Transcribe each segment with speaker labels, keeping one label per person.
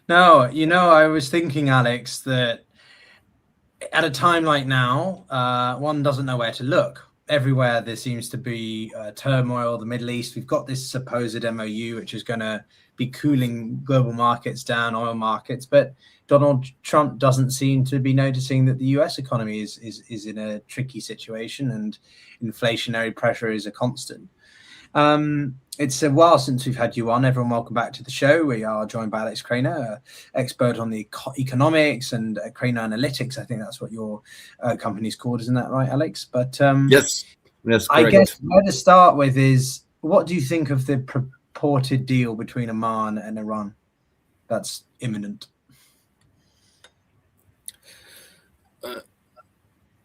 Speaker 1: No, I was thinking, Alex, that at a time like now, one doesn't know where to look. Everywhere there seems to be turmoil. The Middle East, we've got this supposed MOU, which is going to be cooling global markets down, oil markets. But Donald Trump doesn't seem to be noticing that the US economy is in a tricky situation and inflationary pressure is a constant. It's a while since we've had you on. Everyone, welcome back to the show. We are joined by Alex Krainer, expert on the economics and Krainer Analytics. I think that's what your company's called, isn't that right, Alex? But
Speaker 2: yes, correct.
Speaker 1: I guess where to start with is, what do you think of the purported deal between Oman and Iran that's imminent?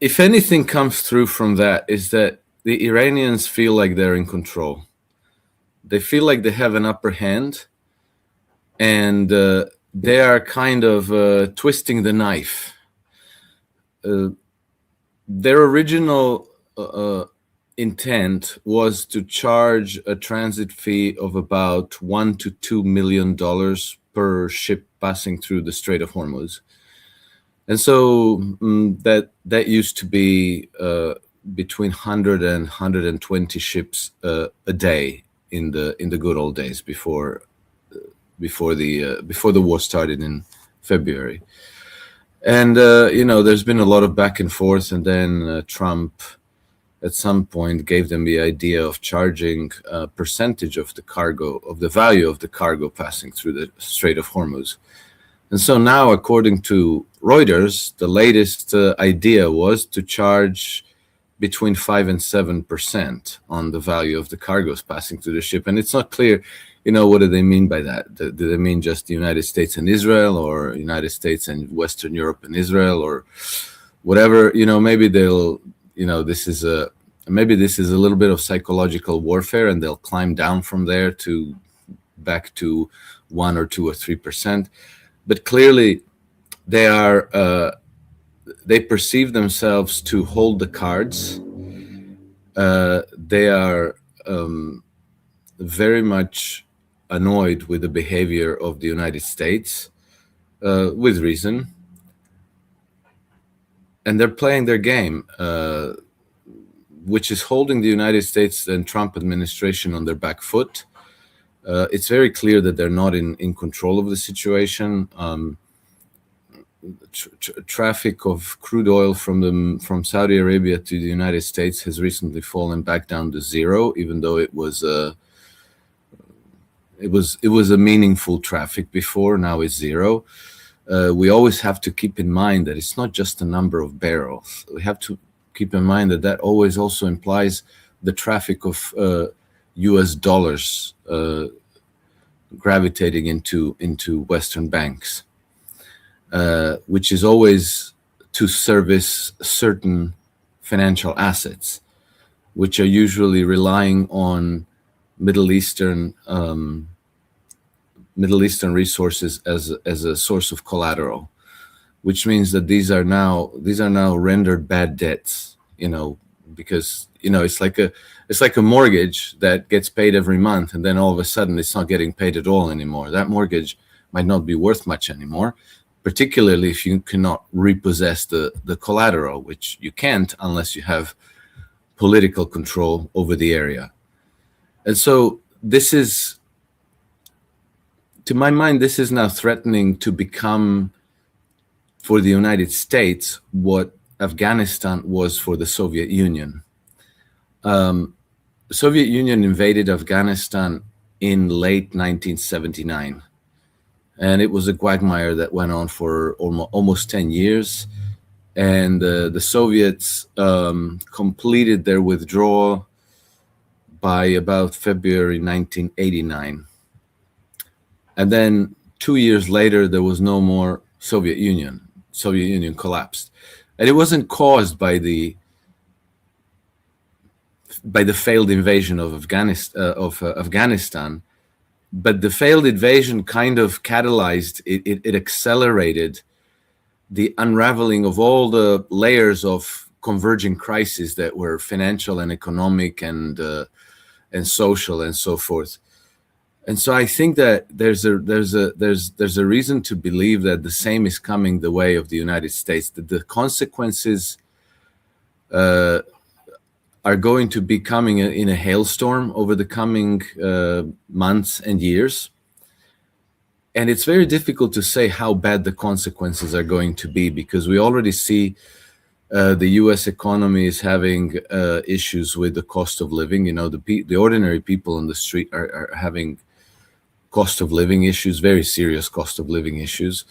Speaker 2: If anything comes through from that, is that the Iranians feel like they're in control. They feel like they have an upper hand, and they are kind of twisting the knife. Their original intent was to charge a transit fee of about $1 to $2 million per ship passing through the Strait of Hormuz. And so that used to be between 100 and 120 ships a day in the good old days before the war started in February. And there's been a lot of back and forth, and then Trump at some point gave them the idea of charging a percentage of the cargo, of the value of the cargo passing through the Strait of Hormuz. And so now, according to Reuters, the latest idea was to charge between 5 and 7% on the value of the cargoes passing through the ship. And it's not clear, what do they mean by that? Do they mean just the United States and Israel, or United States and Western Europe and Israel, or whatever? Maybe they'll, maybe this is a little bit of psychological warfare, and they'll climb down from there to back to 1 or 2 or 3%. But clearly, they perceive themselves to hold the cards. They are very much annoyed with the behavior of the United States, with reason. And they're playing their game, which is holding the United States and Trump administration on their back foot. It's very clear that they're not in control of the situation. Traffic of crude oil from Saudi Arabia to the United States has recently fallen back down to zero, even though it was a meaningful traffic before. Now it's zero. We always have to keep in mind that it's not just the number of barrels. We have to keep in mind that always also implies the traffic of U.S. dollars gravitating into Western banks. Which is always to service certain financial assets, which are usually relying on Middle Eastern resources as a source of collateral, which means that these are now rendered bad debts. Because it's like a mortgage that gets paid every month, and then all of a sudden it's not getting paid at all anymore. That mortgage might not be worth much anymore, particularly if you cannot repossess the collateral, which you can't unless you have political control over the area. And so this is, to my mind, this is now threatening to become, for the United States, what Afghanistan was for the Soviet Union. The Soviet Union invaded Afghanistan in late 1979. And it was a quagmire that went on for almost 10 years. And the Soviets completed their withdrawal by about February 1989. And then 2 years later, there was no more Soviet Union. Soviet Union collapsed. And it wasn't caused by the failed invasion of Afghanistan. But the failed invasion kind of catalyzed, it accelerated the unraveling of all the layers of converging crises that were financial and economic and social and so forth. And so I think that there's a reason to believe that the same is coming the way of the United States, that the consequences are going to be coming in a hailstorm over the coming months and years. And it's very difficult to say how bad the consequences are going to be, because we already see the U.S. economy is having issues with the cost of living. You know, the ordinary people on the street are having cost of living issues, very serious cost of living issues.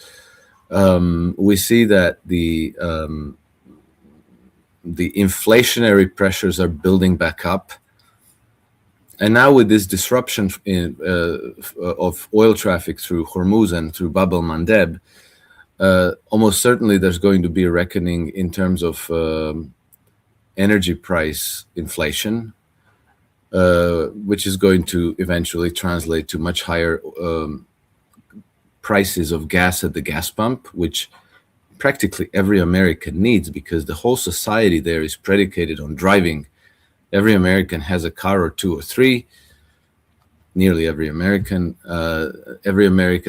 Speaker 2: We see that the inflationary pressures are building back up. And now with this disruption of oil traffic through Hormuz and through Bab el-Mandeb, almost certainly there's going to be a reckoning in terms of energy price inflation, which is going to eventually translate to much higher prices of gas at the gas pump, which practically every American needs, because the whole society there is predicated on driving. Every American has a car or two or three. Nearly every American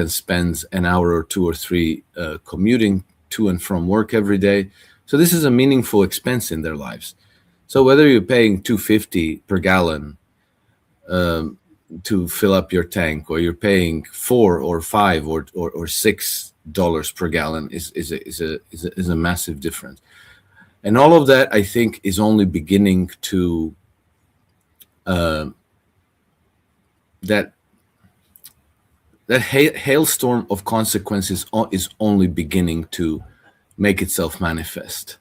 Speaker 2: spends an hour or two or three commuting to and from work every day. So this is a meaningful expense in their lives. So whether you're paying $2.50 per gallon to fill up your tank, or you're paying $4 or $5 or $6 per gallon, is a massive difference. And all of that, I think, is only beginning to that hailstorm of consequences is only beginning to make itself manifest.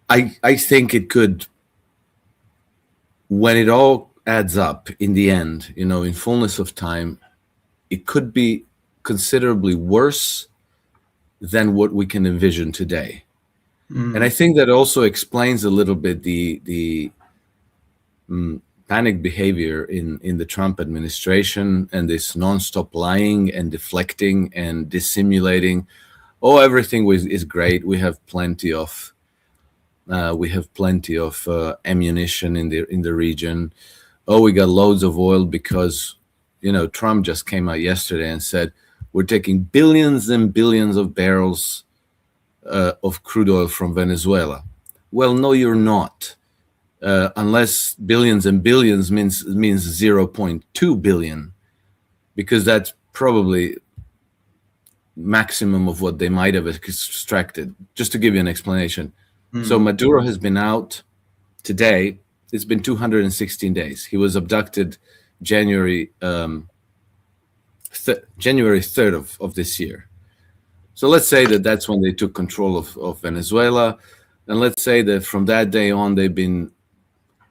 Speaker 2: I think it could, when it all adds up in the end, you know, in fullness of time, it could be considerably worse than what we can envision today. And I think that also explains a little bit the panic behavior in the Trump administration, and this nonstop lying and deflecting and dissimulating. Oh, everything is great. We have plenty of ammunition in the region. Oh, we got loads of oil because, you know, Trump just came out yesterday and said we're taking billions and billions of barrels of crude oil from Venezuela. Well, no, you're not. Unless billions and billions means 0.2 billion, because that's probably maximum of what they might have extracted. Just to give you an explanation. So Maduro has been out today. It's been 216 days. He was abducted January 3rd of this year. So let's say that that's when they took control of Venezuela. And let's say that from that day on, they've been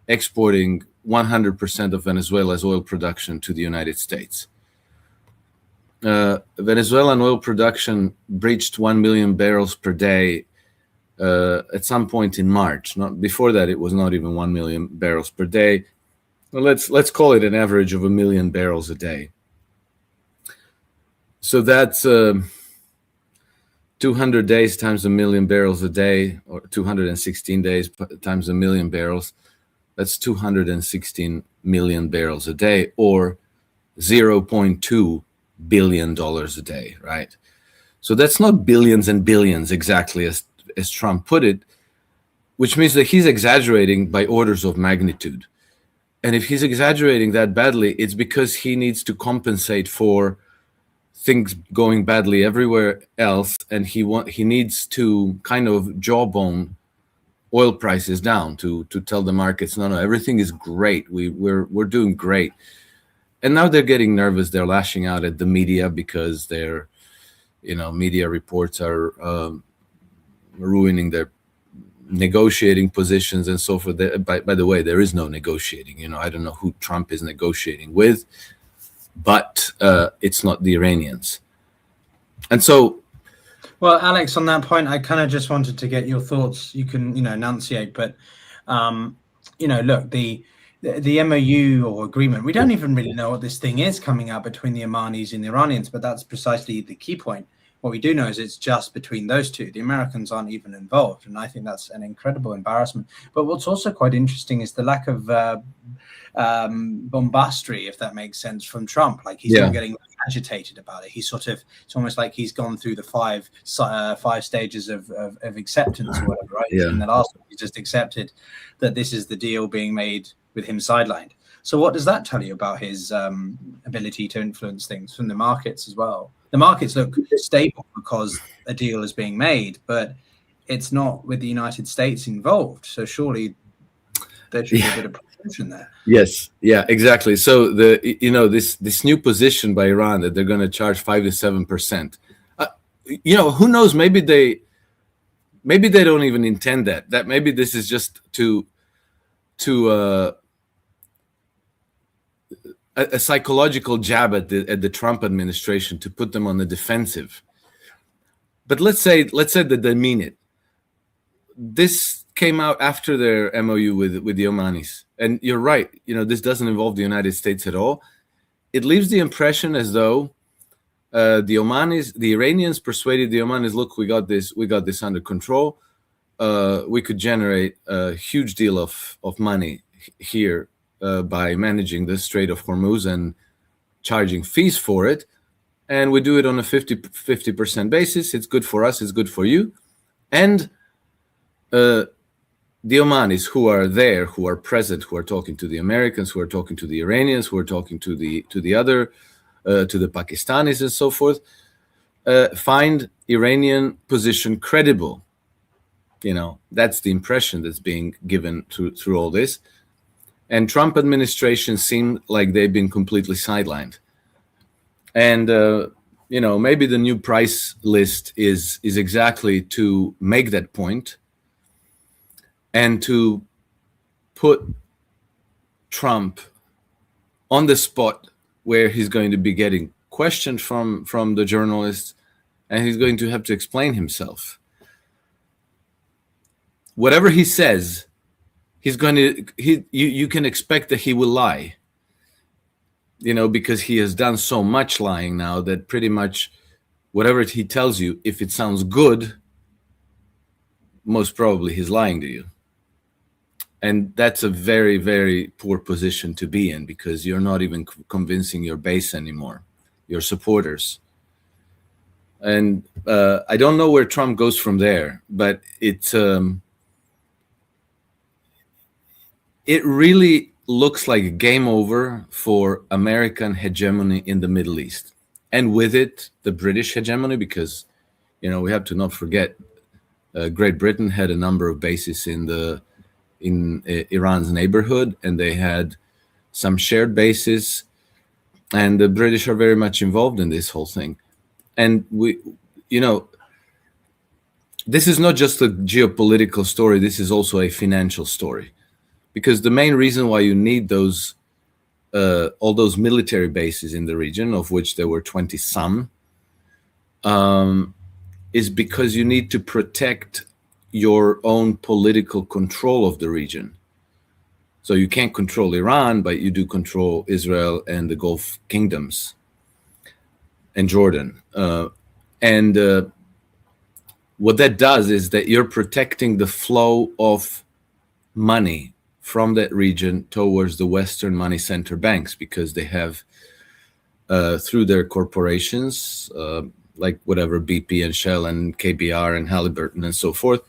Speaker 2: exporting 100% of Venezuela's oil production to the United States. Venezuelan oil production breached 1 million barrels per day at some point in March. Not before that, it was not even 1 million barrels per day. Well, let's call it an average of 1 million barrels a day. So that's 200 days times 1 million barrels a day, or 216 days times 1 million barrels. That's 216 million barrels a day, or $0.2 billion a day, right? So that's not billions and billions exactly as Trump put it, which means that he's exaggerating by orders of magnitude. And if he's exaggerating that badly, it's because he needs to compensate for things going badly everywhere else, and he needs to kind of jawbone oil prices down to tell the markets, no, everything is great. We're doing great. And now they're getting nervous. They're lashing out at the media because their, media reports are ruining their negotiating positions and so forth. By the way, there is no negotiating. I don't know who Trump is negotiating with, but it's not the Iranians. And so,
Speaker 1: well, Alex, on that point, I kind of just wanted to get your thoughts. You can, enunciate, but look, the MOU or agreement, we don't even really know what this thing is coming out between the Omanis and the Iranians, but that's precisely the key point. What we do know is it's just between those two. The Americans aren't even involved, and I think that's an incredible embarrassment. But what's also quite interesting is the lack of bombastry, if that makes sense, from Trump. Like he's not getting agitated about it. He's sort of, it's almost like he's gone through the five stages of acceptance or whatever, right?
Speaker 2: Yeah.
Speaker 1: And the last one, he just accepted that this is the deal being made with him sidelined. So what does that tell you about his ability to influence things from the markets as well? The markets look stable because a deal is being made, but it's not with the United States involved. So surely there should be a bit of protection there.
Speaker 2: Yes, yeah, exactly. So this new position by Iran that they're going to charge 5 to 7%. Who knows? Maybe they don't even intend that. That maybe this is just a psychological jab at the Trump administration to put them on the defensive. But let's say that they mean it. This came out after their MOU with the Omanis, and you're right. This doesn't involve the United States at all. It leaves the impression as though the Iranians persuaded the Omanis, look, we got this under control. We could generate a huge deal of money here by managing the Strait of Hormuz and charging fees for it. And we do it on a 50% basis. It's good for us. It's good for you. And the Omanis who are there, who are present, who are talking to the Americans, who are talking to the Iranians, who are talking to the Pakistanis and so forth, find Iranian position credible. That's the impression that's being given through all this. And Trump administration seemed like they've been completely sidelined. And maybe the new price list is exactly to make that point and to put Trump on the spot where he's going to be getting questioned from the journalists, and he's going to have to explain himself. Whatever he says, you can expect that he will lie. Because he has done so much lying now that pretty much whatever he tells you, if it sounds good, most probably he's lying to you. And that's a very, very poor position to be in, because you're not even convincing your base anymore, your supporters. And I don't know where Trump goes from there, but it really looks like a game over for American hegemony in the Middle East. And with it, the British hegemony, because, we have to not forget, Great Britain had a number of bases in Iran's neighborhood, and they had some shared bases, and the British are very much involved in this whole thing. And this is not just a geopolitical story, this is also a financial story. Because the main reason why you need all those military bases in the region, of which there were 20 some, is because you need to protect your own political control of the region. So you can't control Iran, but you do control Israel and the Gulf kingdoms and Jordan. And what that does is that you're protecting the flow of money from that region towards the Western money center banks, because they have, through their corporations, like whatever BP and Shell and KBR and Halliburton and so forth,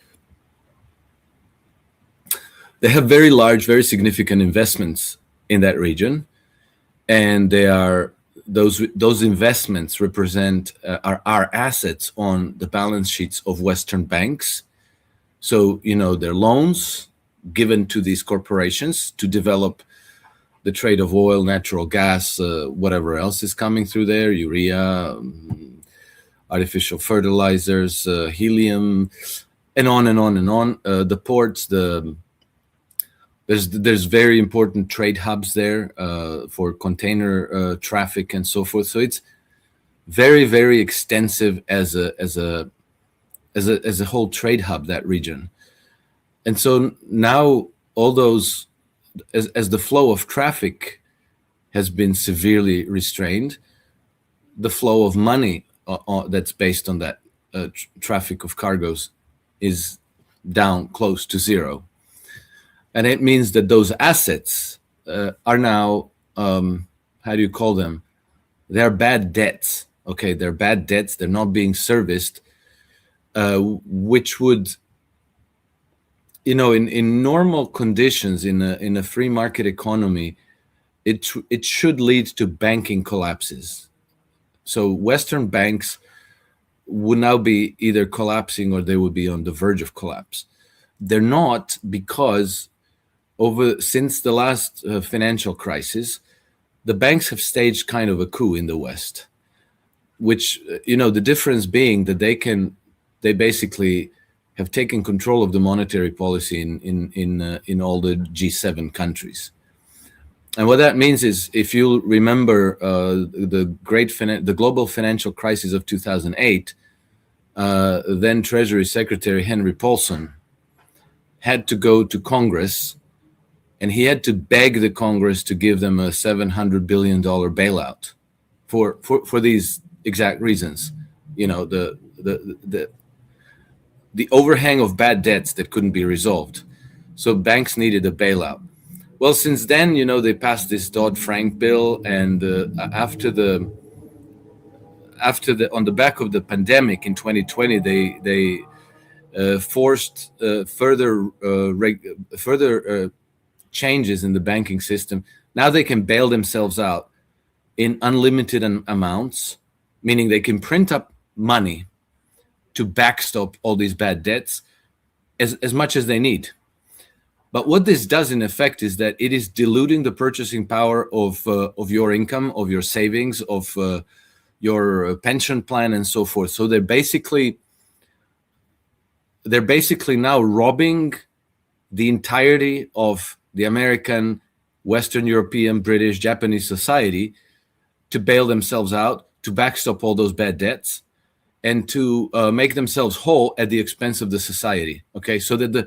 Speaker 2: they have very large, very significant investments in that region, and they are those investments represent are assets on the balance sheets of Western banks. So they're loans given to these corporations to develop the trade of oil, natural gas, whatever else is coming through there, urea, artificial fertilizers, helium, and on and on and on. The ports, there's very important trade hubs there for container traffic and so forth. So it's very, very extensive as a whole trade hub, that region. And so now all those, as the flow of traffic has been severely restrained, the flow of money that's based on that traffic of cargoes is down close to zero. And it means that those assets are now, how do you call them? They're bad debts. Okay, they're bad debts. They're not being serviced, which would, in normal conditions, in a free market economy, it should lead to banking collapses. So Western banks would now be either collapsing or they would be on the verge of collapse. They're not, because since the last financial crisis, the banks have staged kind of a coup in the West, which, the difference being that they basically have taken control of the monetary policy in all the G7 countries. And what that means is, if you remember the global financial crisis of 2008, then Treasury Secretary Henry Paulson had to go to Congress, and he had to beg the Congress to give them a $700 billion bailout for these exact reasons. The overhang of bad debts that couldn't be resolved. So banks needed a bailout. Well, since then, they passed this Dodd-Frank bill, and on the back of the pandemic in 2020, they forced further changes in the banking system. Now they can bail themselves out in unlimited amounts, meaning they can print up money to backstop all these bad debts as much as they need. But what this does in effect is that it is diluting the purchasing power of your income, of your savings, of your pension plan, and so forth. So they're basically now robbing the entirety of the American, Western European, British, Japanese society to bail themselves out, to backstop all those bad debts, and to make themselves whole at the expense of the society. Okay, so that the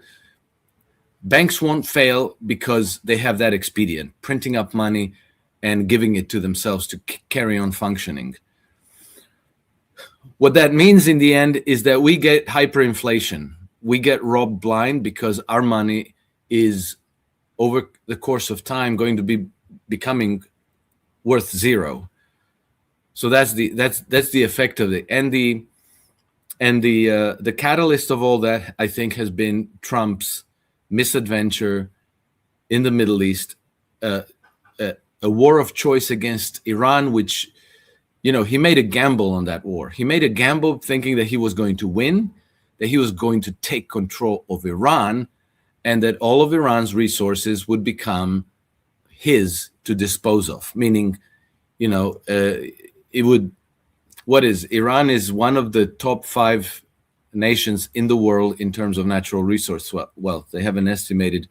Speaker 2: banks won't fail because they have that expedient, printing up money and giving it to themselves to carry on functioning. What that means in the end is that we get hyperinflation. We get robbed blind because our money is, over the course of time, going to be becoming worth zero. So that's the effect of it. And the catalyst of all that, I think, has been Trump's misadventure in the Middle East, a war of choice against Iran, which, he made a gamble on that war. He made a gamble thinking that he was going to win, that he was going to take control of Iran, and that all of Iran's resources would become his to dispose of. Meaning, Iran is one of the top 5 nations in the world in terms of natural resource wealth. They have an estimated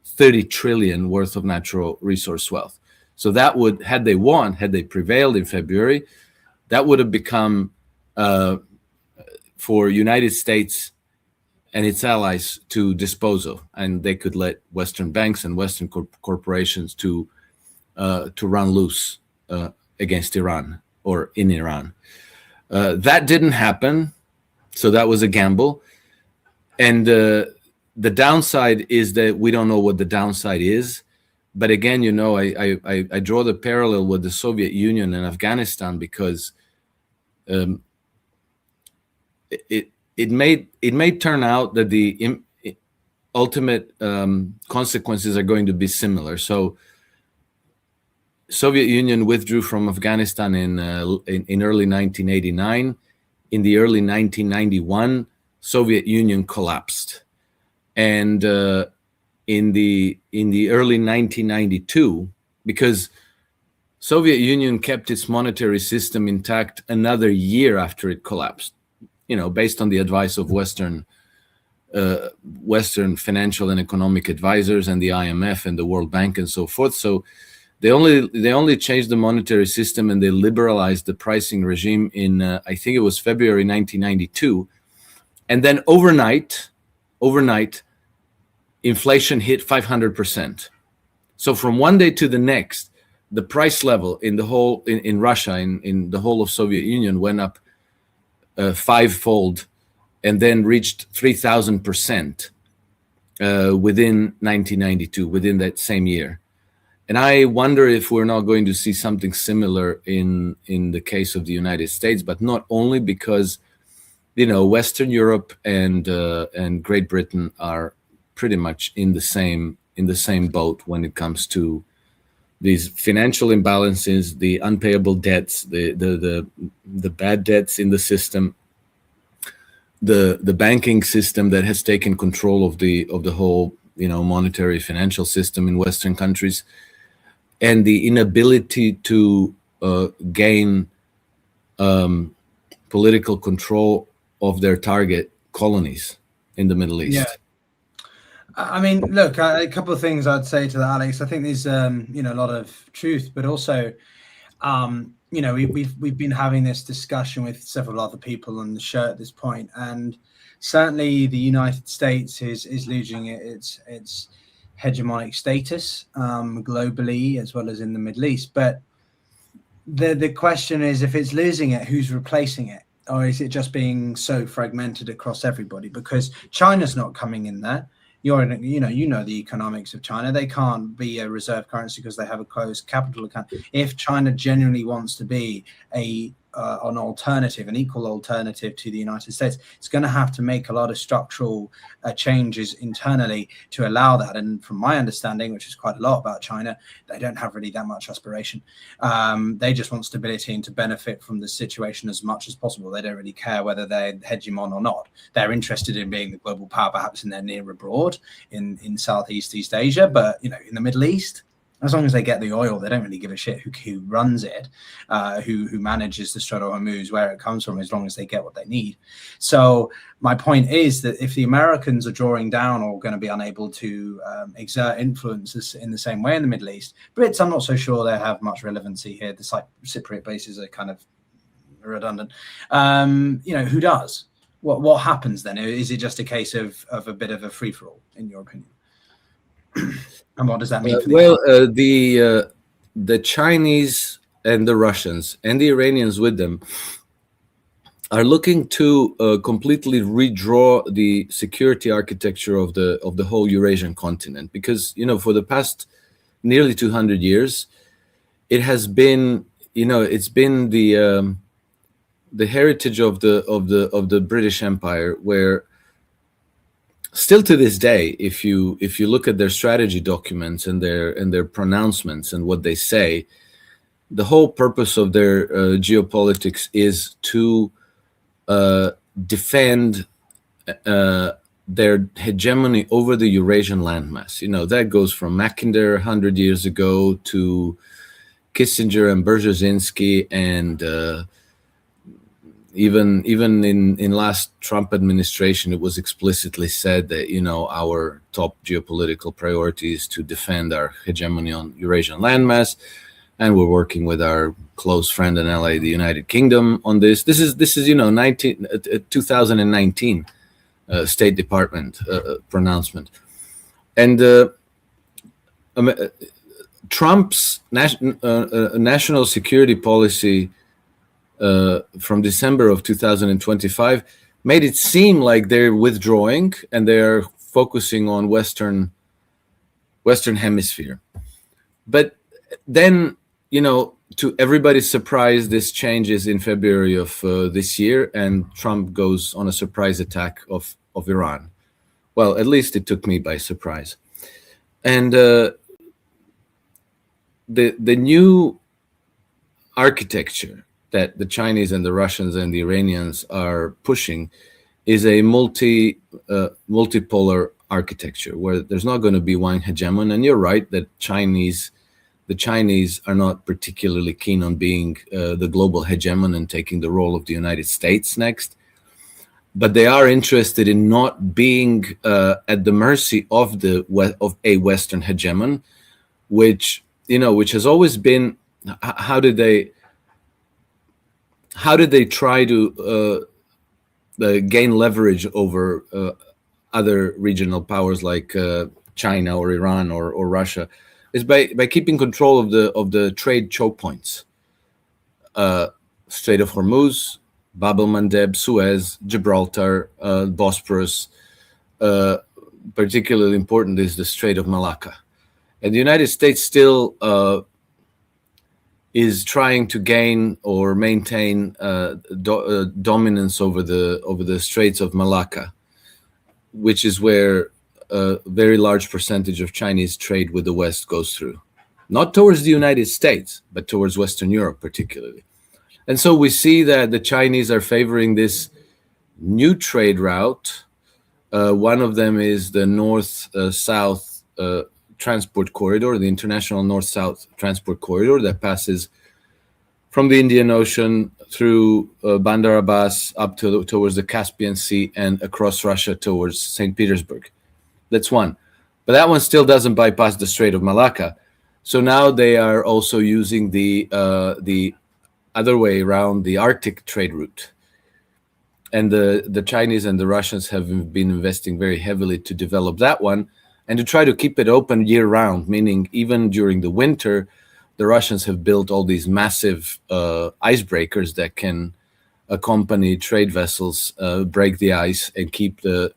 Speaker 2: 30 trillion worth of natural resource wealth. So that would, had they prevailed in February, that would have become, for United States and its allies to dispose of, and they could let Western banks and Western corporations to run loose against Iran or in Iran. That didn't happen, so that was a gamble. And the downside is that we don't know what the downside is. But again, I draw the parallel with the Soviet Union and Afghanistan because it may turn out that the ultimate consequences are going to be similar. So Soviet Union withdrew from Afghanistan in early 1989. In the early 1991, Soviet Union collapsed, and in the early 1992, because Soviet Union kept its monetary system intact another year after it collapsed, based on the advice of Western financial and economic advisors and the IMF and the World Bank and so forth. So they only changed the monetary system and they liberalized the pricing regime in I think it was February 1992, and then overnight, inflation hit 500%. So from one day to the next, the price level in the whole in Russia, in the whole of Soviet Union, went up fivefold, and then reached 3,000% within 1992, within that same year. And I wonder if we're not going to see something similar in the case of the United States, but not only because, Western Europe and Great Britain are pretty much in the same boat when it comes to these financial imbalances, the unpayable debts, the bad debts in the system, the banking system that has taken control of the whole monetary financial system in Western countries, and the inability to gain political control of their target colonies in the Middle East.
Speaker 1: Yeah. I mean, look, a couple of things I'd say to that, Alex. I think there's a lot of truth, but also we've been having this discussion with several other people on the show at this point, and certainly the United States is losing its hegemonic status globally as well as in the Middle East. But the question is, if it's losing it, who's replacing it? Or is it just being so fragmented across everybody? Because China's not coming in there. You know the economics of China. They can't be a reserve currency because they have a closed capital account. If China genuinely wants to be an alternative, an equal alternative to the United States, it's going to have to make a lot of structural changes internally to allow that. And from my understanding, which is quite a lot about China, they don't have really that much aspiration. They just want stability and to benefit from the situation as much as possible. They don't really care whether they're hegemon or not. They're interested in being the global power, perhaps in their near abroad, in Southeast Asia, but in the Middle East, as long as they get the oil, they don't really give a shit who runs it, who manages the Strait of Hormuz, where it comes from, as long as they get what they need. So my point is that if the Americans are drawing down or going to be unable to exert influences in the same way in the Middle East, Brits, I'm not so sure they have much relevancy here. The Cypriot bases are kind of redundant. Who does? What happens then? Is it just a case of a bit of a free-for-all, in your opinion? And what does that mean for
Speaker 2: the Chinese and the Russians and the Iranians with them are looking to completely redraw the security architecture of the whole Eurasian continent, because for the past nearly 200 years it has been it's been the heritage of the British Empire, where still to this day, if you look at their strategy documents and their pronouncements and what they say, the whole purpose of their geopolitics is to defend their hegemony over the Eurasian landmass. That goes from Mackinder 100 years ago to Kissinger and Brzezinski, and even in last Trump administration, it was explicitly said that our top geopolitical priority is to defend our hegemony on Eurasian landmass, and we're working with our close friend and ally, the United Kingdom, on this. This is 2019 State Department pronouncement, and Trump's national security policy from December of 2025 made it seem like they're withdrawing and they're focusing on Western Hemisphere. But then, to everybody's surprise, this changes in February of this year, and Trump goes on a surprise attack of Iran. Well, at least it took me by surprise. And the new architecture that the Chinese and the Russians and the Iranians are pushing is a multipolar architecture, where there's not going to be one hegemon. And you're right that the Chinese are not particularly keen on being the global hegemon and taking the role of the United States next, but they are interested in not being at the mercy of a Western hegemon, which has always been. How did they try to gain leverage over other regional powers like China or Iran or Russia? Is by keeping control of the trade choke points, Strait of Hormuz, Bab el-Mandeb, Suez, Gibraltar, Bosporus. Particularly important is the Strait of Malacca, And the United States still is trying to gain or maintain dominance over the Straits of Malacca, which is where a very large percentage of Chinese trade with the West goes through. Not towards the United States, but towards Western Europe particularly. And so we see that the Chinese are favoring this new trade route. One of them is the north-south transport corridor, the international north-south transport corridor that passes from the Indian Ocean through Bandar Abbas up towards the Caspian Sea and across Russia towards St. Petersburg. That's one. But that one still doesn't bypass the Strait of Malacca. So now they are also using the other way around, the Arctic trade route. And the Chinese and the Russians have been investing very heavily to develop that one and to try to keep it open year round, meaning even during the winter, the Russians have built all these massive icebreakers that can accompany trade vessels, break the ice, and keep the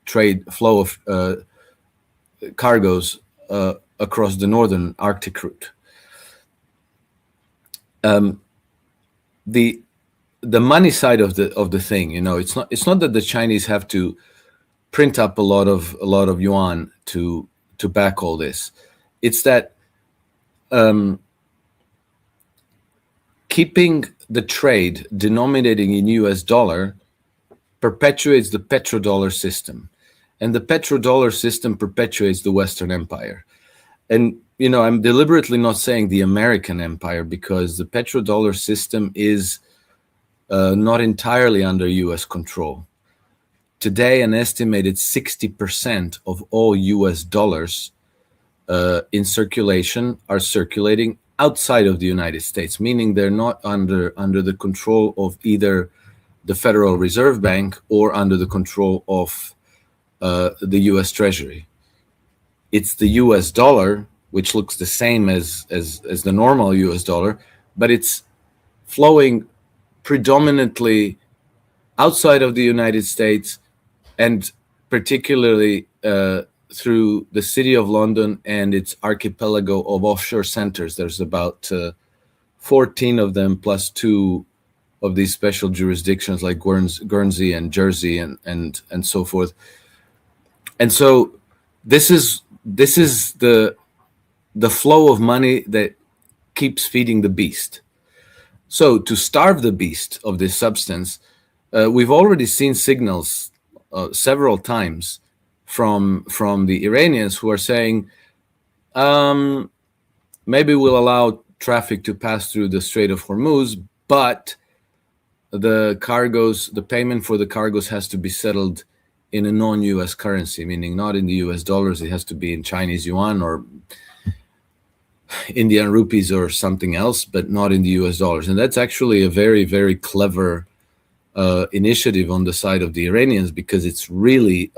Speaker 2: trade flow of cargoes across the northern Arctic route. The money side of the thing, it's not that the Chinese have to print up a lot of yuan to back all this. It's that keeping the trade denominating in US dollar perpetuates the petrodollar system, and the petrodollar system perpetuates the Western Empire. And I'm deliberately not saying the American empire, because the petrodollar system is not entirely under US control. Today, an estimated 60% of all US dollars in circulation are circulating outside of the United States, meaning they're not under the control of either the Federal Reserve Bank or under the control of the US Treasury. It's the US dollar, which looks the same as the normal US dollar, but it's flowing predominantly outside of the United States, and particularly through the City of London and its archipelago of offshore centers. There's about 14 of them, plus 2 of these special jurisdictions like Guernsey and Jersey and so forth. And so this is the flow of money that keeps feeding the beast. So to starve the beast of this substance, we've already seen signals several times from the Iranians, who are saying, maybe we'll allow traffic to pass through the Strait of Hormuz, but the payment for the cargoes has to be settled in a non-US currency, meaning not in the US dollars. It has to be in Chinese yuan or Indian rupees or something else, but not in the US dollars. And that's actually a very, very clever initiative on the side of the Iranians, because it's really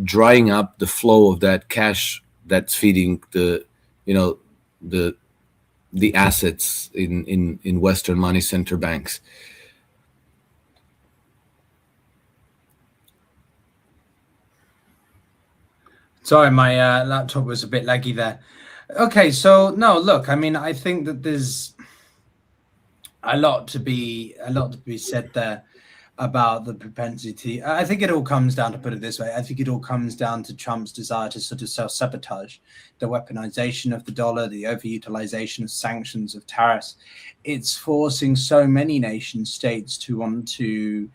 Speaker 2: drying up the flow of that cash that's feeding the assets in Western money center banks.
Speaker 1: Sorry, my laptop was a bit laggy there. Okay, so no, look, I mean, I think that there's a lot to be said there about the propensity. I think it all comes down, to put it this way, I think it all comes down to Trump's desire to sort of self-sabotage, the weaponization of the dollar, the overutilization of sanctions, of tariffs. It's forcing so many nation states to want to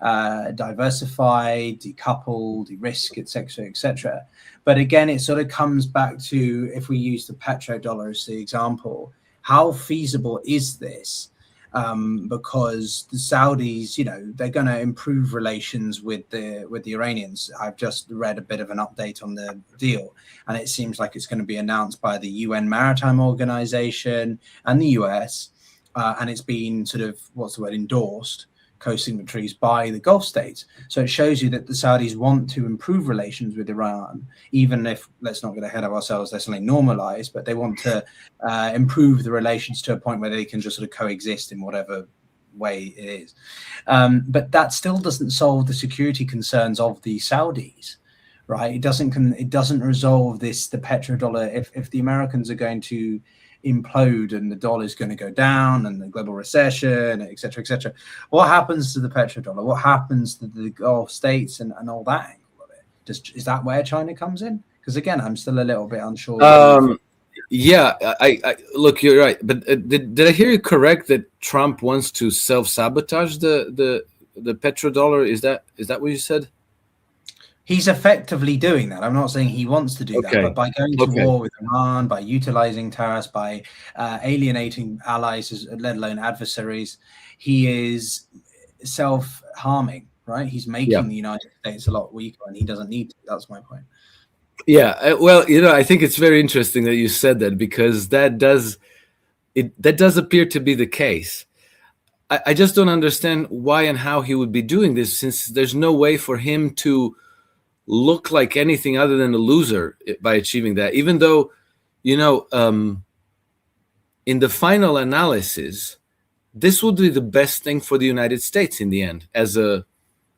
Speaker 1: diversify, decouple, de-risk, etc., etc. But again, it sort of comes back to, if we use the petrodollar as the example, how feasible is this? Because the Saudis, they're going to improve relations with the Iranians. I've just read a bit of an update on the deal, and it seems like it's going to be announced by the UN Maritime Organization and the US, and it's been sort of, endorsed, co-signatories by the Gulf states. So it shows you that the Saudis want to improve relations with Iran, even if, let's not get ahead of ourselves, they're suddenly normalized, but they want to improve the relations to a point where they can just sort of coexist in whatever way it is. But that still doesn't solve the security concerns of the Saudis, right? It doesn't resolve the petrodollar. If the Americans are going to implode and the dollar is going to go down and the global recession, et cetera, what happens to the petrodollar? What happens to the Gulf states and all that angle of it? Is that where China comes in? Because again, I'm still a little bit unsure.
Speaker 2: Yeah, I look, you're right, but did I hear you correct that Trump wants to self-sabotage the petrodollar? Is that what you said?
Speaker 1: He's effectively doing that. I'm not saying he wants to do that, but by going to war with Iran, by utilizing tariffs, by alienating allies, let alone adversaries, he is self-harming, right? He's making the United States a lot weaker, and he doesn't need to. That's my point.
Speaker 2: Yeah, well, I think it's very interesting that you said that, because that does appear to be the case. I just don't understand why and how he would be doing this, since there's no way for him to look like anything other than a loser by achieving that. Even though, in the final analysis, this would be the best thing for the United States in the end, as the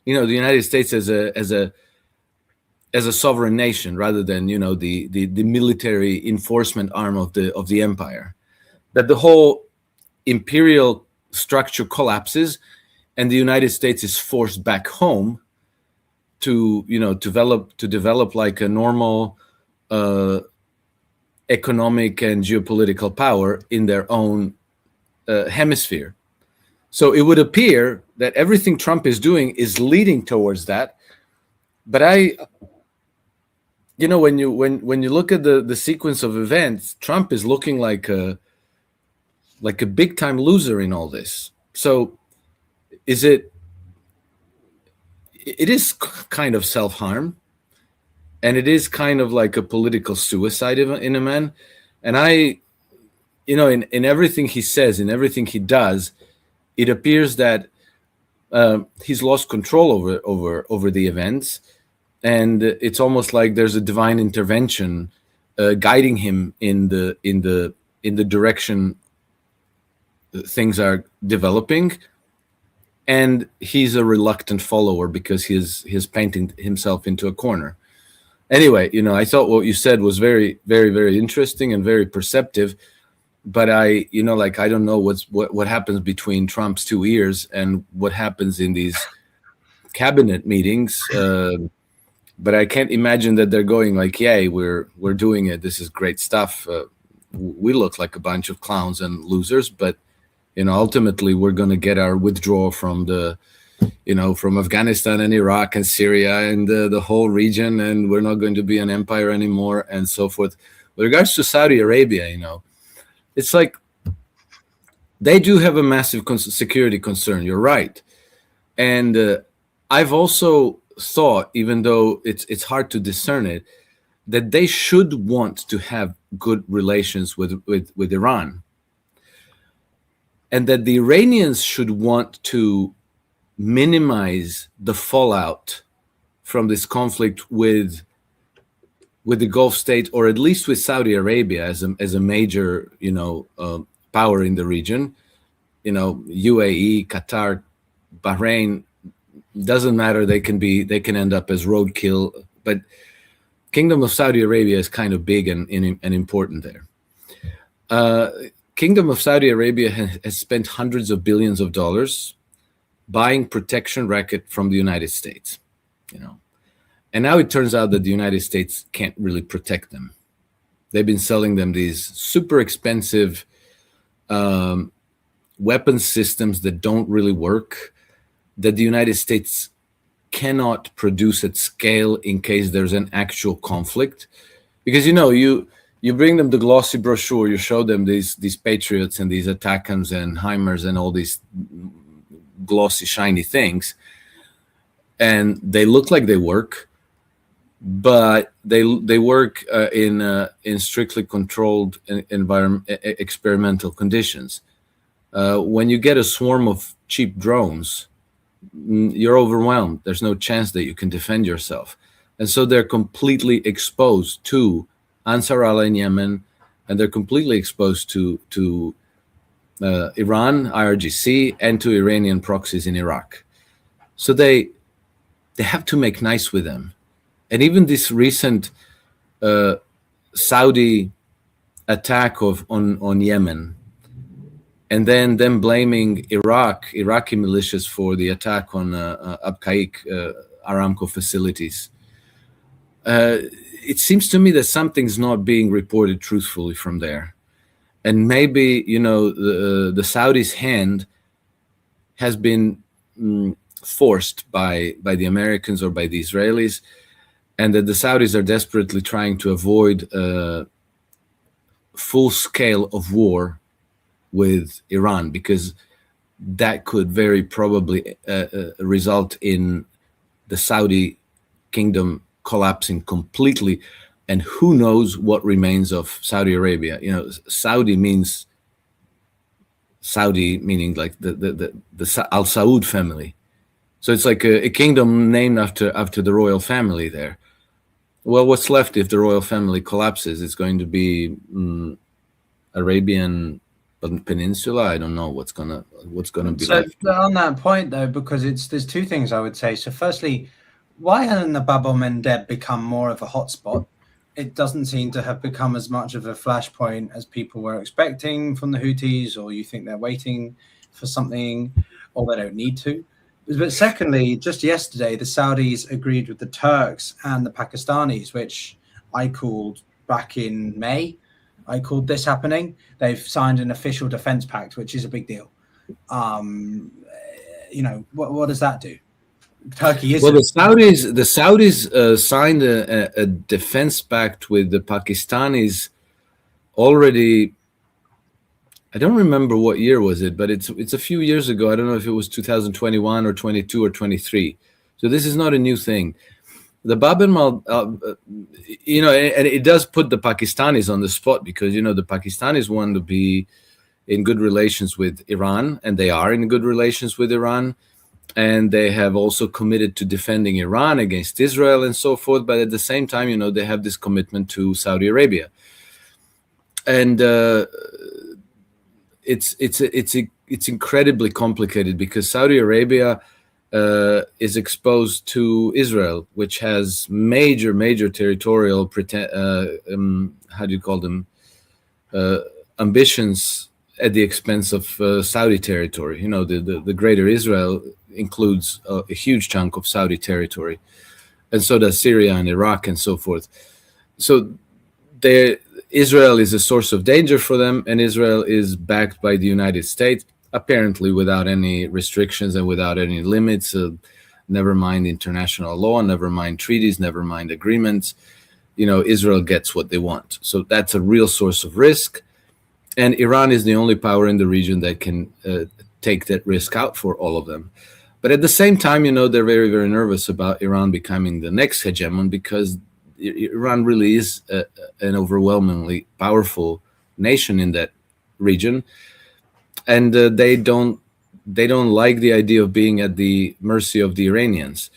Speaker 2: United States as a sovereign nation, rather than the military enforcement arm of the empire. That the whole imperial structure collapses, and the United States is forced back home to develop like a normal economic and geopolitical power in their own hemisphere. So it would appear that everything Trump is doing is leading towards that. But when you look at the sequence of events, Trump is looking like a big time loser in all this. So it is kind of self-harm, and it is kind of like a political suicide in a man. And in everything he says, in everything he does, it appears that he's lost control over the events, and it's almost like there's a divine intervention guiding him in the direction things are developing. And he's a reluctant follower because he's painting himself into a corner. Anyway, I thought what you said was very, very, very interesting and very perceptive. But I don't know what happens between Trump's 2 ears and what happens in these cabinet meetings. But I can't imagine that they're going like, "Yay, we're doing it. This is great stuff. We look like a bunch of clowns and losers, but." Ultimately, we're going to get our withdrawal from from Afghanistan and Iraq and Syria and the whole region, and we're not going to be an empire anymore, and so forth. With regards to Saudi Arabia, it's like they do have a massive security concern. You're right, and I've also thought, even though it's hard to discern it, that they should want to have good relations with Iran. And that the Iranians should want to minimize the fallout from this conflict with the Gulf state, or at least with Saudi Arabia as a major power in the region. UAE, Qatar, Bahrain, doesn't matter. They can end up as roadkill. But Kingdom of Saudi Arabia is kind of big and important there. Kingdom of Saudi Arabia has spent hundreds of billions of dollars buying protection racket from the United States, and now it turns out that the United States can't really protect them. They've been selling them these super expensive weapons systems that don't really work, that the United States cannot produce at scale in case there's an actual conflict, because you bring them the glossy brochure, you show them these Patriots and these Attackams and Heimers and all these glossy, shiny things, and they look like they work, but they work in strictly controlled experimental conditions. When you get a swarm of cheap drones, you're overwhelmed. There's no chance that you can defend yourself, and so they're completely exposed to Ansar Allah in Yemen, and they're completely exposed to Iran, IRGC, and to Iranian proxies in Iraq. So they have to make nice with them. And even this recent Saudi attack on Yemen, and then them blaming Iraqi militias for the attack on Abqaiq Aramco facilities. It seems to me that something's not being reported truthfully from there. And maybe, the Saudis' hand has been forced by the Americans or by the Israelis, and that the Saudis are desperately trying to avoid full scale of war with Iran, because that could very probably result in the Saudi kingdom collapsing completely, and who knows what remains of Saudi Arabia. Saudi means Saudi, meaning like the Al Saud family. So it's like a kingdom named after the royal family there. Well, what's left if the royal family collapses? It's going to be Arabian Peninsula. I don't know what's gonna be left.
Speaker 1: On that point, though, because there's two things I would say. So, firstly, why hasn't the Bab el-Mandeb become more of a hotspot? It doesn't seem to have become as much of a flashpoint as people were expecting from the Houthis, or you think they're waiting for something, or they don't need to. But secondly, just yesterday, the Saudis agreed with the Turks and the Pakistanis, which I called back in May. I called this happening. They've signed an official defense pact, which is a big deal. What does that do? Turkey is.
Speaker 2: Well, the Saudis signed a defense pact with the Pakistanis already. I don't remember what year was it, but it's a few years ago. I don't know if it was 2021 or 22 or 23. So this is not a new thing. The Bab and it does put the Pakistanis on the spot, because the Pakistanis want to be in good relations with Iran, and they are in good relations with Iran, and they have also committed to defending Iran against Israel and so forth. But at the same time, they have this commitment to Saudi Arabia, and it's incredibly complicated, because Saudi Arabia is exposed to Israel, which has major territorial ambitions at the expense of Saudi territory. The greater Israel includes a huge chunk of Saudi territory, and so does Syria and Iraq and so forth. So Israel is a source of danger for them, and Israel is backed by the United States, apparently without any restrictions and without any limits, never mind international law, never mind treaties, never mind agreements. Israel gets what they want. So that's a real source of risk. And Iran is the only power in the region that can take that risk out for all of them. But at the same time, they're very, very nervous about Iran becoming the next hegemon, because Iran really is an overwhelmingly powerful nation in that region. And they don't like the idea of being at the mercy of the Iranians.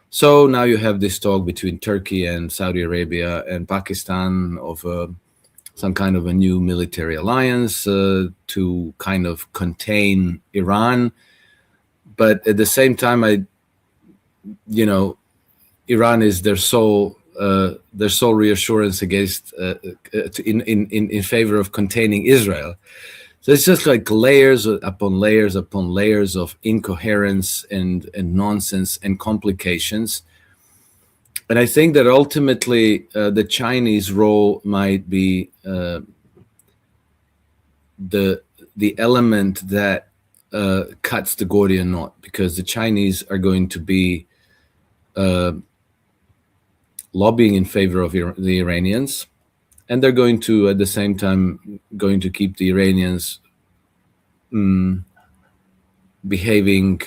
Speaker 2: So now you have this talk between Turkey and Saudi Arabia and Pakistan of some kind of a new military alliance to kind of contain Iran. But at the same time, Iran is their sole reassurance against in favor of containing Israel. So it's just like layers upon layers upon layers of incoherence and nonsense and complications. And I think that ultimately the Chinese role might be the element that cuts the Gordian knot, because the Chinese are going to be lobbying in favor of the Iranians, and they're going to, at the same time, going to keep the Iranians behaving,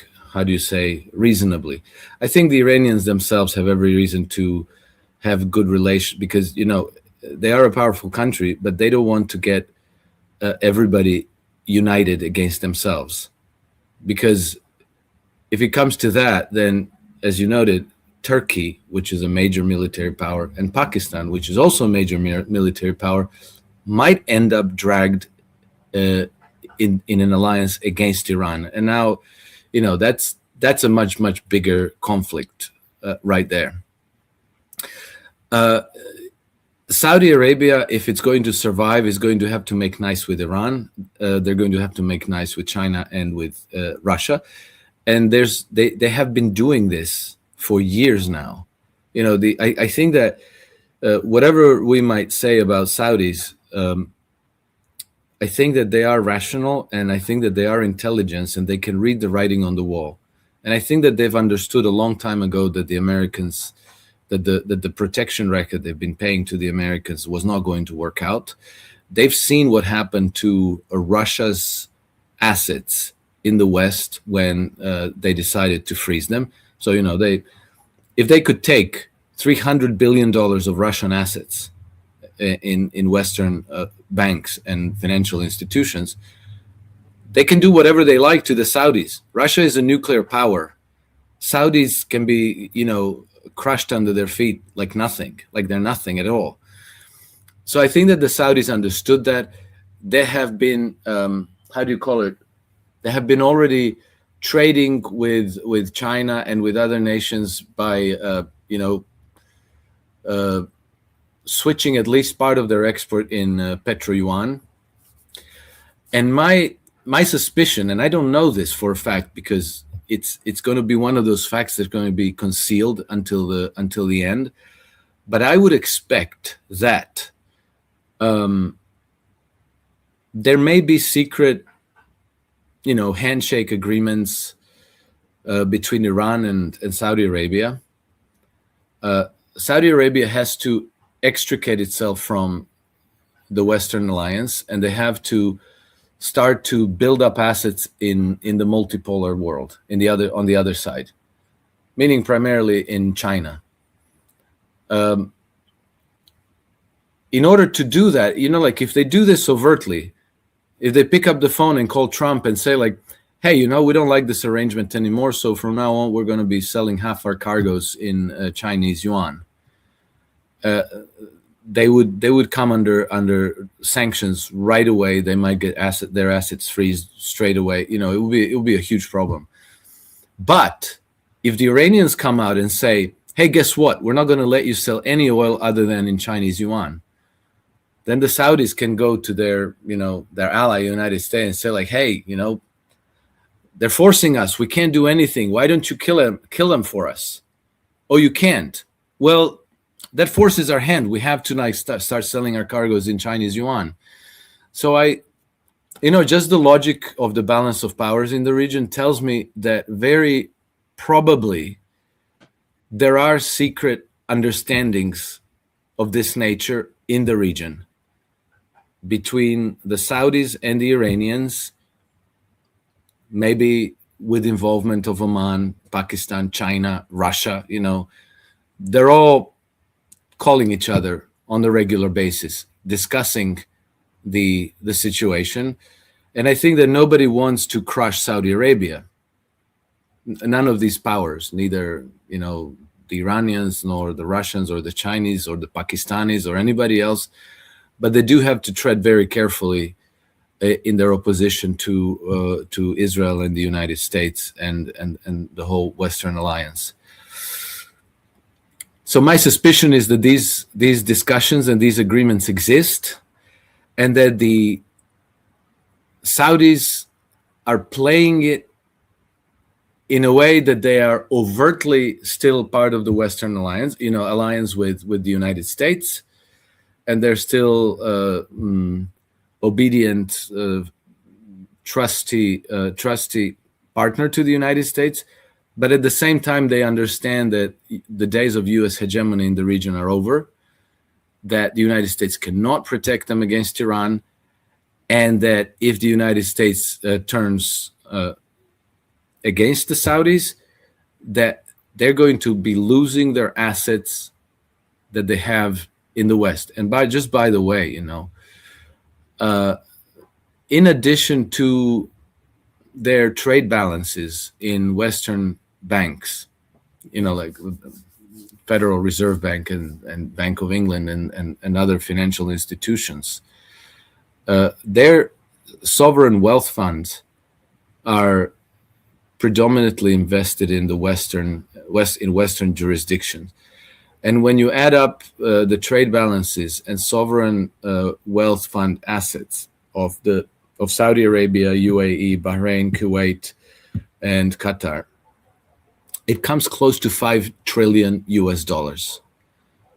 Speaker 2: reasonably. I think the Iranians themselves have every reason to have good relations, because, they are a powerful country, but they don't want to get everybody united against themselves. Because if it comes to that, then, as you noted, Turkey, which is a major military power, and Pakistan, which is also a major military power, might end up dragged in an alliance against Iran. And now, that's a much bigger conflict right there. Saudi Arabia, if it's going to survive, is going to have to make nice with Iran. They're going to have to make nice with China and with Russia. And they have been doing this for years now. I think that whatever we might say about Saudis, I think that they are rational, and I think that they are intelligent, and they can read the writing on the wall. And I think that they've understood a long time ago that the Americans, that the protection record they've been paying to the Americans was not going to work out. They've seen what happened to Russia's assets in the West when they decided to freeze them. So, if they could take $300 billion of Russian assets in Western banks and financial institutions, they can do whatever they like to the Saudis. Russia is a nuclear power. Saudis can be, crushed under their feet like nothing, like they're nothing at all. So I think that the Saudis understood that. They have been, they have been already trading with China and with other nations by, switching at least part of their export in petro yuan. And my suspicion, and I don't know this for a fact because it's going to be one of those facts that's going to be concealed until the end, but I would expect that there may be secret, handshake agreements between Iran and Saudi Arabia. Saudi Arabia has to extricate itself from the Western alliance, and they have to start to build up assets in the multipolar world, on the other side, meaning primarily in China. In order to do that, if they do this overtly, if they pick up the phone and call Trump and say hey, we don't like this arrangement anymore, so from now on we're going to be selling half our cargoes in Chinese yuan. They would come under sanctions right away. They might get their assets freezed straight away. It will be a huge problem. But if the Iranians come out and say, hey, guess what? We're not going to let you sell any oil other than in Chinese yuan, then the Saudis can go to their ally, United States, and say hey, they're forcing us. We can't do anything. Why don't you kill them for us? Oh, you can't. Well, that forces our hand. We have to start selling our cargoes in Chinese yuan. So just the logic of the balance of powers in the region tells me that very probably there are secret understandings of this nature in the region between the Saudis and the Iranians, maybe with involvement of Oman, Pakistan, China, Russia. They're all calling each other on a regular basis, discussing the situation. And I think that nobody wants to crush Saudi Arabia. None of these powers, neither, the Iranians, nor the Russians, or the Chinese, or the Pakistanis, or anybody else. But they do have to tread very carefully in their opposition to Israel and the United States and the whole Western alliance. So my suspicion is that these discussions and these agreements exist, and that the Saudis are playing it in a way that they are overtly still part of the Western alliance, alliance with the United States, and they're still obedient, trusty partner to the United States. But at the same time, they understand that the days of U.S. hegemony in the region are over, that the United States cannot protect them against Iran, and that if the United States turns against the Saudis, that they're going to be losing their assets that they have in the West. And by the way, in addition to their trade balances in Western banks, like Federal Reserve Bank and Bank of England and other financial institutions, their sovereign wealth funds are predominantly invested in Western jurisdictions. And when you add up the trade balances and sovereign wealth fund assets of Saudi Arabia, UAE, Bahrain, Kuwait, and Qatar, it comes close to $5 trillion US.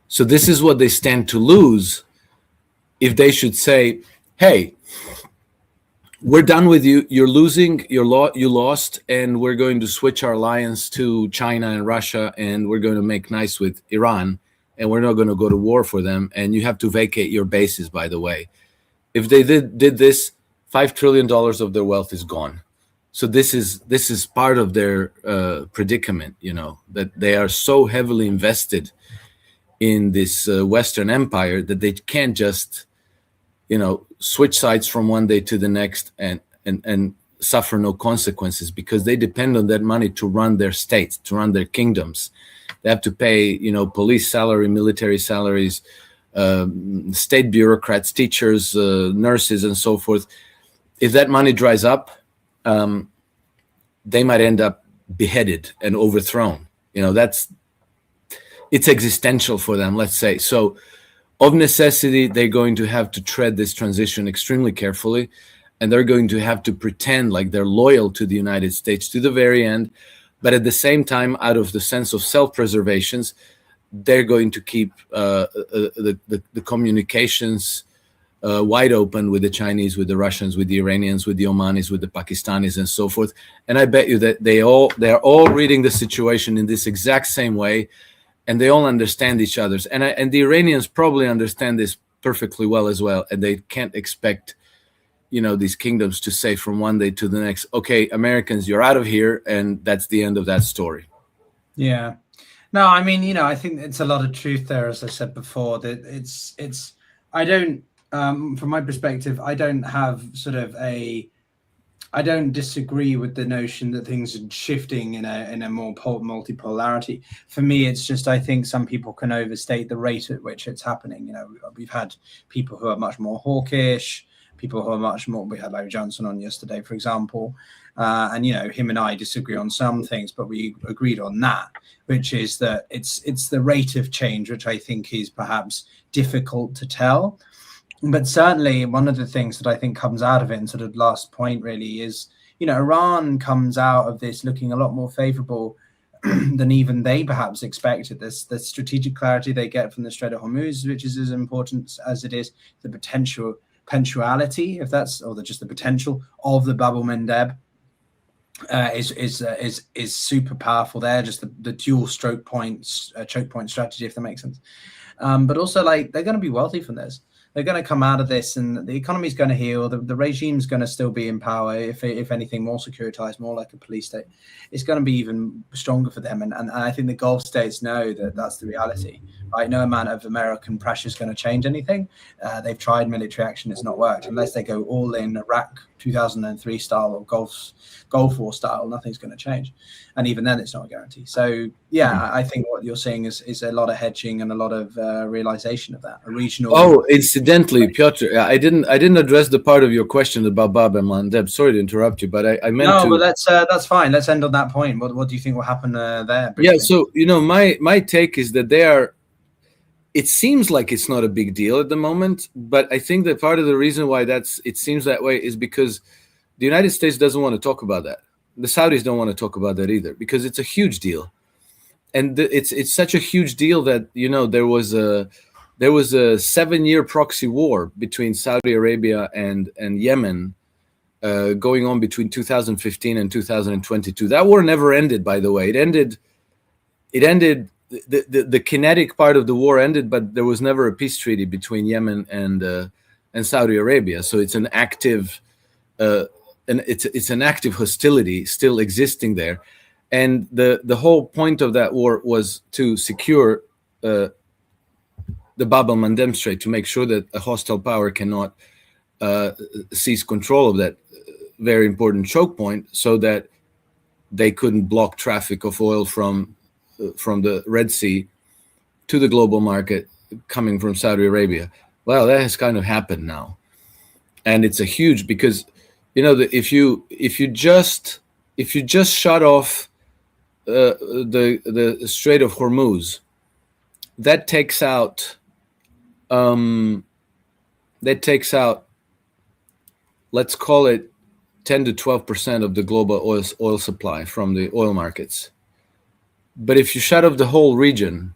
Speaker 2: So this is what they stand to lose if they should say, hey, we're done with you. You're losing. You lost, and we're going to switch our alliance to China and Russia, and we're going to make nice with Iran, and we're not going to go to war for them. And you have to vacate your bases, by the way. If they did this, $5 trillion of their wealth is gone. So this is part of their predicament, that they are so heavily invested in this Western empire that they can't just switch sides from one day to the next and suffer no consequences, because they depend on that money to run their states, to run their kingdoms. They have to pay, police salary, military salaries, state bureaucrats, teachers, nurses, and so forth. If that money dries up, they might end up beheaded and overthrown. It's existential for them, let's say. So of necessity, they're going to have to tread this transition extremely carefully, and they're going to have to pretend like they're loyal to the United States to the very end. But at the same time, out of the sense of self-preservation, they're going to keep the communications wide open with the Chinese, with the Russians, with the Iranians, with the Omanis, with the Pakistanis, and so forth. And I bet you that they're all reading the situation in this exact same way, and they all understand each other's. And the Iranians probably understand this perfectly well as well, and they can't expect these kingdoms to say from one day to the next, okay, Americans, you're out of here, and that's the end of that story.
Speaker 1: Yeah. No, I mean, I think it's a lot of truth there, as I said before, that it's I don't, from my perspective, I don't have I don't disagree with the notion that things are shifting in a more multipolarity. For me, it's just, I think some people can overstate the rate at which it's happening. We've had people who are much more hawkish, people who are much more, we had Larry Johnson on yesterday, for example, and him and I disagree on some things, but we agreed on that, which is that it's the rate of change which I think is perhaps difficult to tell. But certainly one of the things that I think comes out of it, and sort of last point really, is, Iran comes out of this looking a lot more favorable than even they perhaps expected. This the strategic clarity they get from the Strait of Hormuz, which is as important as it is the potentiality, if that's, or just the potential of the Bab el-Mandeb, is super powerful there. Just the dual choke point strategy, if that makes sense. But also, they're going to be wealthy from this. They're going to come out of this, and the economy is going to heal. The regime's going to still be in power, if anything, more securitized, more like a police state. It's going to be even stronger for them. And I think the Gulf states know that that's the reality, right? No amount of American pressure is going to change anything. They've tried military action. It's not worked. Unless they go all in Iraq 2003 style or Gulf War style, nothing's going to change. And even then, it's not a guarantee. So, yeah, I think what you're seeing is a lot of hedging and a lot of realization of that. A regional.
Speaker 2: Oh, incidentally, Pyotr, I didn't address the part of your question about Bab el-Mandeb. Sorry to interrupt you, but I meant to.
Speaker 1: No, but that's fine. Let's end on that point. What do you think will happen there? Briefly?
Speaker 2: Yeah, so my take is that they are. It seems like it's not a big deal at the moment, but I think that part of the reason why it seems that way is because the United States doesn't want to talk about that. The Saudis don't want to talk about that either, because it's a huge deal, and it's such a huge deal that there was a 7-year proxy war between Saudi Arabia and Yemen going on between 2015 and 2022. That war never ended, by the way. It ended. The kinetic part of the war ended, but there was never a peace treaty between Yemen and Saudi Arabia. So it's an active, it's an active hostility still existing there, and the whole point of that war was to secure the Bab el-Mandeb Strait, to make sure that a hostile power cannot seize control of that very important choke point, so that they couldn't block traffic of oil from the Red Sea to the global market coming from Saudi Arabia. Well, that has kind of happened now, and it's a huge, because if you just shut off the Strait of Hormuz, that takes out let's call it 10 to 12% of the global oil supply from the oil markets. But if you shut off the whole region,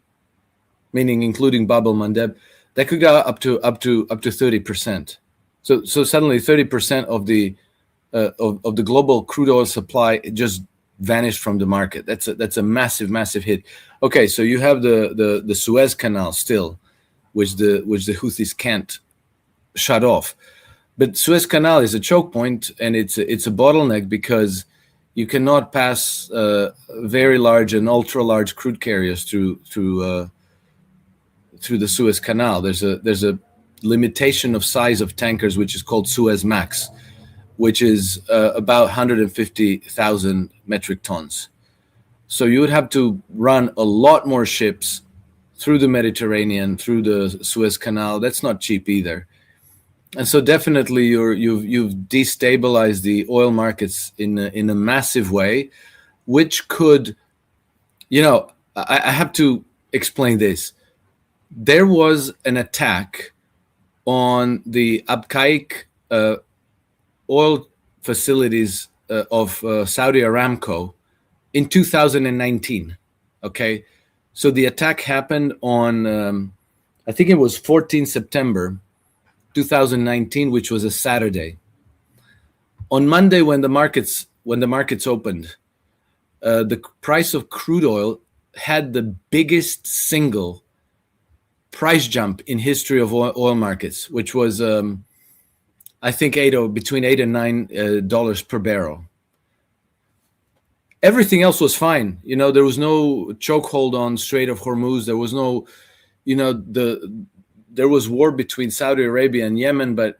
Speaker 2: meaning including Bab el-Mandeb, that could go up to 30%. So suddenly 30% of the global crude oil supply just vanished from the market. That's a massive hit. Okay, so you have the Suez Canal still, which the Houthis can't shut off. But Suez Canal is a choke point, and it's a bottleneck because you cannot pass very large and ultra large crude carriers through the Suez Canal. There's a limitation of size of tankers, which is called Suez Max, which is about 150,000 metric tons. So you would have to run a lot more ships through the Mediterranean, through the Suez Canal. That's not cheap either. And so definitely you've destabilized the oil markets in a massive way, which could, I have to explain this. There was an attack on the Abqaiq oil facilities of Saudi Aramco in 2019. Okay, so the attack happened on I think it was 14 September 2019, which was a Saturday. On Monday, when the markets opened, the price of crude oil had the biggest single price jump in history of oil markets, which was I think between $8 and $9 per barrel. Everything else was fine. There was no chokehold on Strait of Hormuz. There was no, there was war between Saudi Arabia and Yemen, but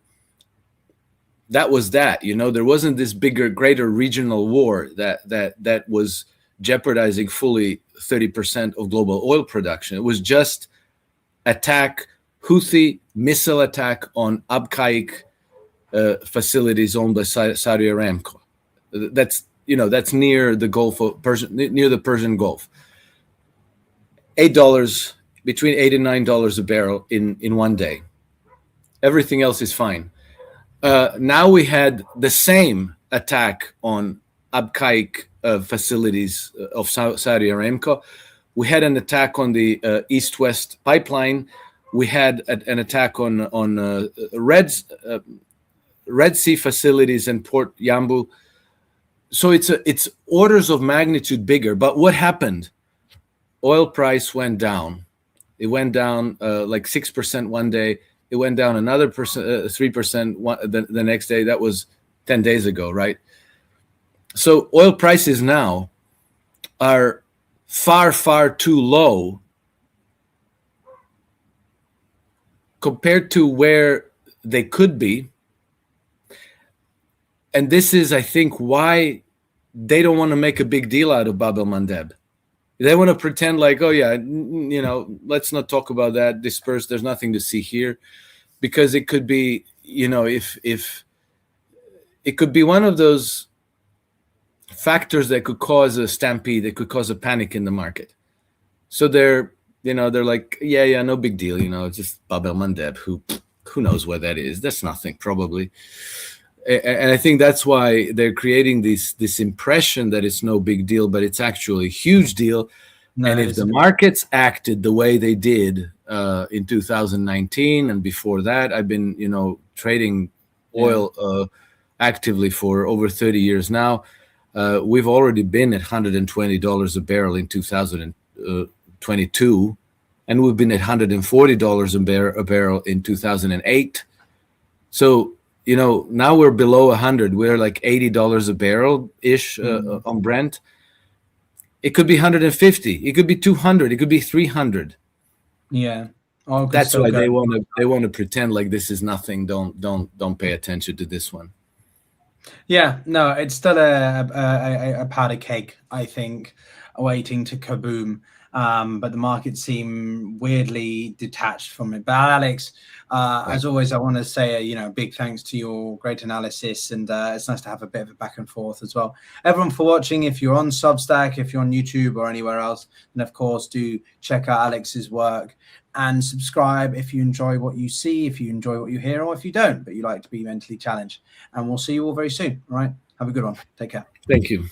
Speaker 2: that was that. There wasn't this bigger, greater regional war that was jeopardizing fully 30% of global oil production. It was just Houthi missile attack on Abqaiq facilities owned by Saudi Aramco. That's near the Gulf of Persian, near the Persian Gulf. $8, between $8 and $9 a barrel in one day. Everything else is fine. Now we had the same attack on Abqaiq facilities of Saudi Aramco. We had an attack on the East-West pipeline. We had an attack on Red Sea facilities and Port Yanbu. So it's orders of magnitude bigger. But what happened? Oil price went down. It went down like 6% one day. It went down another 3% the next day. That was 10 days ago, right? So oil prices now are far too low compared to where they could be. And this is, I think, why they don't want to make a big deal out of Bab el-Mandeb. They want to pretend like, oh yeah, let's not talk about that. Disperse. There's nothing to see here, because it could be, if it could be one of those factors that could cause a stampede, that could cause a panic in the market. So they're like, yeah, no big deal. It's just Bab el-Mandeb. Who knows where that is? That's nothing, probably. And I think that's why they're creating this impression that it's no big deal, but it's actually a huge deal. No, and if the markets acted the way they did in 2019 and before that, I've been, trading oil actively for over 30 years now. We've already been at $120 a barrel in 2022, and we've been at $140 a barrel in 2008. So, now we're below 100. We're like $80 a barrel ish on Brent. It could be 150. It could be 200. It could be 300.
Speaker 1: Yeah,
Speaker 2: that's why they want to pretend like this is nothing. Don't pay attention to this one.
Speaker 1: Yeah, no, it's still a powder keg, I think, waiting to kaboom. but the markets seem weirdly detached from it. But Alex, as always, I want to say a big thanks to your great analysis, and it's nice to have a bit of a back and forth as well. Everyone for watching. If you're on Substack, if you're on YouTube or anywhere else, and of course do check out Alex's work and subscribe if you enjoy what you see, if you enjoy what you hear, or if you don't, but you like to be mentally challenged. And we'll see you all very soon. All right. Have a good one. Take care.
Speaker 2: Thank you.